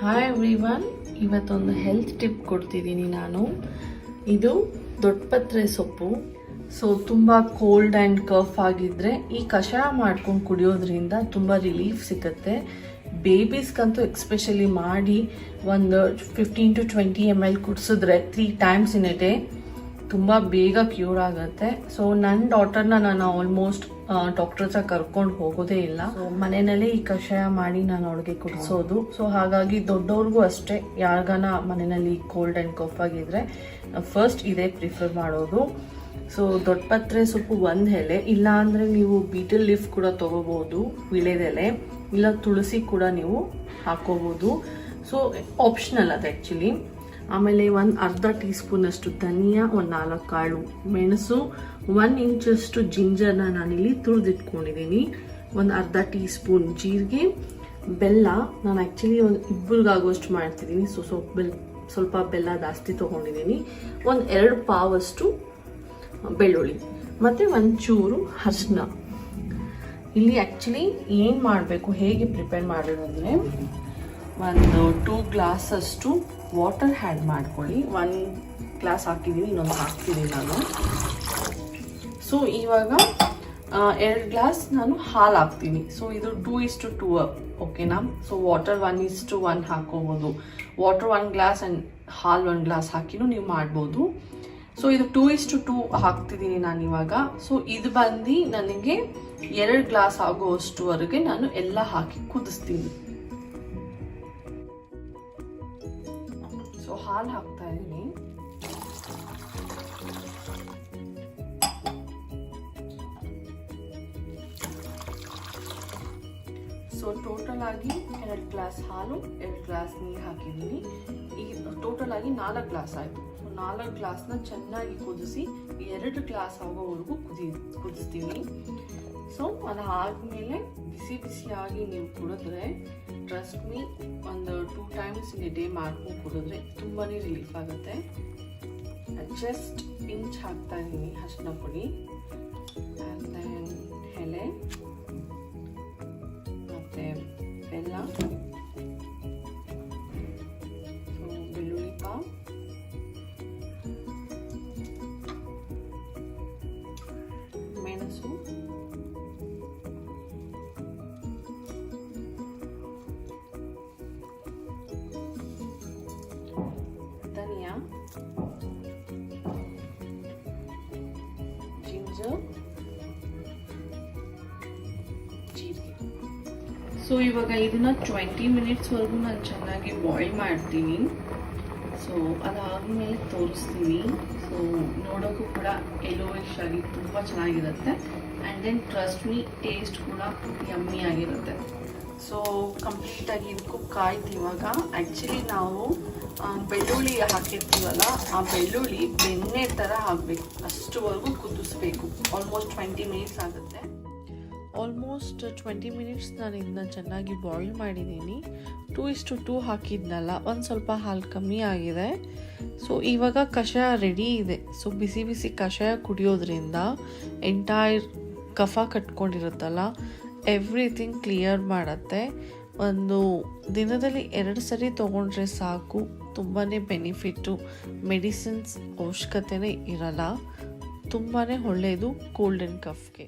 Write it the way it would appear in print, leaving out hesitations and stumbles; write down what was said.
Hi everyone, ಇವತ್ತೊಂದು health tip ಕೊಡ್ತಿದ್ದೀನಿ ನಾನು. ಇದು ದೊಡ್ಡಪತ್ರೆ ಸೊಪ್ಪು. ಸೊ ತುಂಬ ಕೋಲ್ಡ್ ಆ್ಯಂಡ್ ಕಫ್ ಆಗಿದ್ದರೆ ಈ ಕಷಾಯ ಮಾಡ್ಕೊಂಡು ಕುಡಿಯೋದ್ರಿಂದ ತುಂಬ ರಿಲೀಫ್ ಸಿಗುತ್ತೆ. ಬೇಬೀಸ್ಗಂತೂ ಎಕ್ಸ್ಪೆಷಲಿ ಮಾಡಿ ಒಂದು 15 to 20 ml ಕುಡಿಸಿದ್ರೆ 3 times in a day ತುಂಬ ಬೇಗ ಕ್ಯೂರ್ ಆಗುತ್ತೆ. ಸೊ ನನ್ನ ಡಾಟರ್ನ ನಾನು ಆಲ್ಮೋಸ್ಟ್ ಡಾಕ್ಟರ್ ಹತ್ರ ಕರ್ಕೊಂಡು ಹೋಗೋದೇ ಇಲ್ಲ. ಸೊ ಮನೆಯಲ್ಲೇ ಈ ಕಷಾಯ ಮಾಡಿ ನಾನು ಅವಳಿಗೆ ಕುಡಿಸೋದು. ಸೊ ಹಾಗಾಗಿ ದೊಡ್ಡವ್ರಿಗೂ ಅಷ್ಟೇ, ಯಾರಿಗಾನ ಮನೆಯಲ್ಲಿ ಕೋಲ್ಡ್ ಆ್ಯಂಡ್ ಕಫ್ ಆಗಿದ್ರೆ ಫಸ್ಟ್ ಇದೇ ಪ್ರಿಫರ್ ಮಾಡೋದು. ಸೊ ದೊಡ್ಡಪತ್ರೆ ಸೊಪ್ಪು ಒಂದು ಎಲೆ, ಇಲ್ಲ ಅಂದರೆ ನೀವು ಬೀಟಲ್ ಲೀಫ್ ಕೂಡ ತೊಗೋಬೋದು, ವಿಳೆದೆಲೆ, ಇಲ್ಲ ತುಳಸಿ ಕೂಡ ನೀವು ಹಾಕೋಬೋದು. ಸೊ ಆಪ್ಷನಲ್ ಅದು ಆ್ಯಕ್ಚುಲಿ. ಆಮೇಲೆ ಒಂದು ಅರ್ಧ ಟೀ ಸ್ಪೂನಷ್ಟು ಧನಿಯಾ, ಒಂದು 4 ಕಾಳು ಮೆಣಸು, 1 ಇಂಚಷ್ಟು ಜಿಂಜರ್ನ ನಾನಿಲ್ಲಿ ತುರಿದಿಟ್ಕೊಂಡಿದ್ದೀನಿ, ಒಂದು ಅರ್ಧ ಟೀ ಸ್ಪೂನ್ ಜೀರಿಗೆ, ಬೆಲ್ಲ. ನಾನು ಆ್ಯಕ್ಚುಲಿ ಒಂದು ಇಬ್ಬರಿಗಾಗೋಷ್ಟು ಮಾಡ್ತಿದ್ದೀನಿ. ಸೊ ಸ್ವಲ್ಪ ಬೆಲ್ಲ ಜಾಸ್ತಿ ತೊಗೊಂಡಿದ್ದೀನಿ, ಒಂದು 2 ಪಾವಷ್ಟು ಬೆಳ್ಳುಳ್ಳಿ, ಮತ್ತು ಒಂಚೂರು ಅರಿಶಿನ. ಇಲ್ಲಿ ಆ್ಯಕ್ಚುಲಿ ಏನು ಮಾಡಬೇಕು, ಹೇಗೆ ಪ್ರಿಪೇರ್ ಮಾಡೋದಂದರೆ, ಒಂದು 2 ಗ್ಲಾಸಷ್ಟು ವಾಟರ್ ಆ್ಯಡ್ ಮಾಡ್ಕೊಳ್ಳಿ. 1 ಗ್ಲಾಸ್ ಹಾಕಿದ್ದೀನಿ, ಇನ್ನೊಂದು ಹಾಕ್ತಿದ್ದೀನಿ ನಾನು. ಸೊ ಇವಾಗ 2 ಗ್ಲಾಸ್ ನಾನು ಹಾಲು ಹಾಕ್ತೀನಿ. ಸೊ ಇದು 2:2 ಓಕೆನಾ. ಸೊ ವಾಟರ್ 1:1 ಹಾಕೋಬೋದು. ವಾಟರ್ 1 ಗ್ಲಾಸ್ ಆ್ಯಂಡ್ ಹಾಲು 1 ಗ್ಲಾಸ್ ಹಾಕಿನೂ ನೀವು ಮಾಡ್ಬೋದು. ಸೊ ಇದು 2:2 ಹಾಕ್ತಿದ್ದೀನಿ ನಾನು ಇವಾಗ. ಸೊ ಇದು ಬಂದು ನನಗೆ 2 ಗ್ಲಾಸ್ ಆಗೋವಷ್ಟುವರೆಗೆ ನಾನು ಎಲ್ಲ ಹಾಕಿ ಕುದಿಸ್ತೀನಿ. ಸೊ ಹಾಲು ಹಾಕ್ತಾ ಇದ್ದೀನಿ. ಸೊ ಟೋಟಲ್ ಆಗಿ 2 ಗ್ಲಾಸ್ ಹಾಲು, 2 ಗ್ಲಾಸ್ ನೀರು ಹಾಕಿದ್ದೀನಿ. ಈಗ ಟೋಟಲ್ ಆಗಿ 4 ಗ್ಲಾಸ್ ಆಯಿತು. ಸೊ 4 ಗ್ಲಾಸ್ನ ಚೆನ್ನಾಗಿ ಕುದಿಸಿ 2 ಗ್ಲಾಸ್ ಆಗೋವರೆಗೂ ಕುದಿಸ್ತೀನಿ. ಸೊ ಅದಾದಮೇಲೆ ಬಿಸಿಯಾಗಿ ನೀವು ಕುಡಿದ್ರೆ, ಟ್ರಸ್ಟ್ ಮೀ, ಒಂದು 2 times in a day ಮಾಡ್ಕೊಂಡು ಕುಡಿದ್ರೆ ತುಂಬಾ ರಿಲೀಫ್ ಆಗುತ್ತೆ. ಜಸ್ಟ್ ಇಂಚ್ ಹಾಕ್ತಾ ಇದ್ದೀನಿ ಅರಿಶಿನ ಪುಡಿ, ಆ್ಯಂಡ್ ದೆನ್ ಎಲೆ ಮತ್ತು ಬೆಲ್ಲ, ಸೊ ಬೆಳ್ಳುಳ್ಳಿ ಪಾವ್, ಮೆಣಸು, ಧನಿಯಾ, ಜಿಂಜರ್, ಜೀರಿಗೆ. ಸೊ ಇವಾಗ ಇದನ್ನ 20 minutesವರೆಗೂ ನಾನು ಚೆನ್ನಾಗಿ ಬಾಯ್ಲ್ ಮಾಡ್ತೀನಿ. ಸೊ ಅದಾದಮೇಲೆ ತೋರಿಸ್ತೀನಿ. ಸೊ ನೋಡೋಕ್ಕೂ ಕೂಡ ಯೆಲ್ಲೋಯಿಶ್ ಆಗಿ ತುಂಬ ಚೆನ್ನಾಗಿರುತ್ತೆ. And then trust me, taste ಕೂಡ ಯಮ್ಮಿ ಆಗಿರುತ್ತೆ. ಸೊ ಕಂಪ್ಲೀಟಾಗಿ ಇದಕ್ಕೂ ಕಾಯ್ತು. ಇವಾಗ ಆ್ಯಕ್ಚುಲಿ ನಾವು ಬೆಳ್ಳುಳ್ಳಿ ಹಾಕಿರ್ತೀವಲ್ಲ, ಆ ಬೆಳ್ಳುಳ್ಳಿ ಬೆಣ್ಣೆ ಥರ ಆಗಬೇಕು, ಅಷ್ಟುವರೆಗೂ ಕುದಿಸ್ಬೇಕು. ಆಲ್ಮೋಸ್ಟ್ 20 minutes ಆಗುತ್ತೆ. ಆಲ್ಮೋಸ್ಟ್ 20 minutes ನಾನು ಇದನ್ನ ಚೆನ್ನಾಗಿ ಬಾಯ್ಲ್ ಮಾಡಿದ್ದೀನಿ. 2:2 ಹಾಕಿದ್ನಲ್ಲ, ಒಂದು ಸ್ವಲ್ಪ ಹಾಲು ಕಮ್ಮಿ ಆಗಿದೆ. ಸೊ ಇವಾಗ ಕಷಾಯ ರೆಡಿ ಇದೆ. ಸೊ ಬಿಸಿ ಕಷಾಯ ಕುಡಿಯೋದ್ರಿಂದ ಎಂಟೈರ್ ಕಫ ಕಟ್ಕೊಂಡಿರುತ್ತಲ್ಲ, ಎವ್ರಿಥಿಂಗ್ ಕ್ಲಿಯರ್ ಮಾಡುತ್ತೆ. ಒಂದು ದಿನದಲ್ಲಿ 2 ಸರಿ ತೊಗೊಂಡ್ರೆ ಸಾಕು, ತುಂಬಾ ಬೆನಿಫಿಟ್ಟು. ಮೆಡಿಸಿನ್ಸ್ ಅವಶ್ಯಕತೆನೇ ಇರಲ್ಲ, ತುಂಬಾ ಒಳ್ಳೆಯದು ಕೋಲ್ಡ್ ಆ್ಯಂಡ್ ಕಫ್ಗೆ.